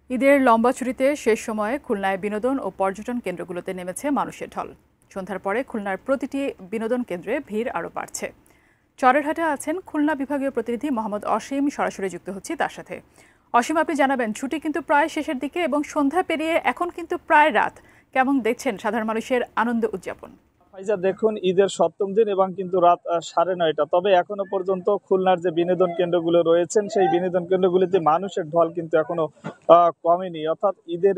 ঈদের লম্বা ছুটিতে শেষ সময়ে খুলনায় বিনোদন ও পর্যটন কেন্দ্রগুলোতে নেমেছে মানুষের ঢল। সন্ধ্যার পরে খুলনার প্রতিটি বিনোদন কেন্দ্রে ভিড় আরও বাড়ছে। চরেরহাটে আছেন খুলনা বিভাগীয় প্রতিনিধি মোহাম্মদ অসীম, সরাসরি যুক্ত হচ্ছি তার সাথে। অসীম, আপনি জানাবেন, ছুটি কিন্তু প্রায় শেষের দিকে এবং সন্ধ্যা পেরিয়ে এখন কিন্তু প্রায় রাত। কেমন দেখছেন সাধারণ মানুষের আনন্দ উদযাপন? ফাইজা, দেখুন, ঈদের সপ্তম দিন এবং কিন্তু রাত 9:30। তবে এখনো পর্যন্ত খুলনার যে বিনোদন কেন্দ্রগুলো রয়েছেন সেই বিনোদন কেন্দ্রগুলিতে মানুষের ঢল কিন্তু এখনো কমেনি। অর্থাৎ ঈদের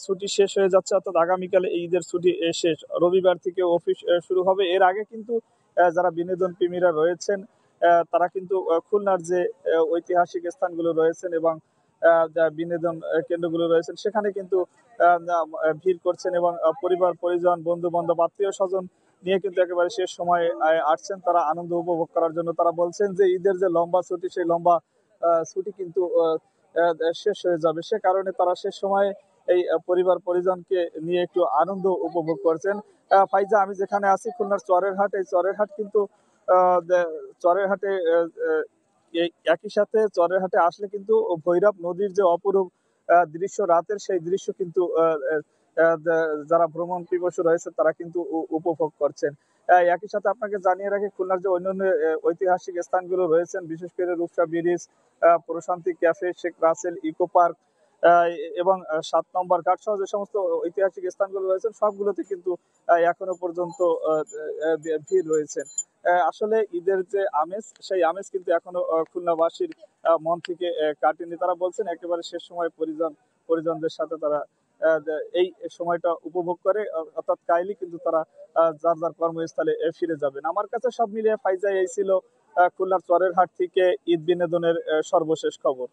ছুটি শেষ হয়ে যাচ্ছে, অর্থাৎ আগামীকালে এই ঈদের ছুটি শেষ, রবিবার থেকে অফিস শুরু হবে। এর আগে কিন্তু যারা বিনোদন প্রেমীরা রয়েছেন তারা কিন্তু খুলনার যে ঐতিহাসিক স্থানগুলো রয়েছেন এবং যা বিনোদন কেন্দ্রগুলো রয়েছেন সেখানে কিন্তু ভিড় করছেন এবং পরিবার পরিজন, বন্ধু বান্ধব, আত্মীয় স্বজন নিয়ে কিন্তু একেবারে শেষ সময় আসছেন তারা আনন্দ উপভোগ করার জন্য। তারা বলছেন যে ঈদের যে লম্বা ছুটি, সেই লম্বা ছুটি কিন্তু শেষ হয়ে যাবে, সে কারণে তারা শেষ সময়ে এই পরিবার পরিজনকে নিয়ে একটু আনন্দ উপভোগ করছেন। ফাইজা, আমি যেখানে আছি খুলনার চরের হাট, এই চরের হাট কিন্তু চরের হাটে একই সাথে চরের হাটে আসলে কিন্তু ভৈরব নদীর যে অপরূপ দৃশ্য রাতের, সেই দৃশ্য কিন্তু যারা ভ্রমণ পিপাসু রয়েছে তারা কিন্তু উপভোগ করছেন। একই সাথে আপনাকে জানিয়ে রাখি, খুলনার যে অন্যান্য ঐতিহাসিক স্থানগুলো রয়েছেন, বিশেষ করে Rupsa bridge, Prashanti cafe, Sheikh Russel eco park এবং 7 নম্বর ঘাট সহ যে সমস্ত ঐতিহাসিক স্থানগুলো রয়েছে সবগুলোতে কিন্তু এখনো পর্যন্ত ভিড় রয়েছে। আসলে ঈদের যে আমেজ, সেই আমেজ কিন্তু এখনো খুলনাবাসীর মন থেকে কাটেনি। তারা বলছেন একেবারে শেষ সময় পরিজনদের সাথে তারা এই সময়টা উপভোগ করে, অর্থাৎ কাইলি কিন্তু তারা যার যার কর্মস্থলে ফিরে যাবেন। আমার কাছে সব মিলিয়ে ফাইজা এই ছিল খুলনার চরের হাট থেকে ঈদ বিনোদনের সর্বশেষ খবর।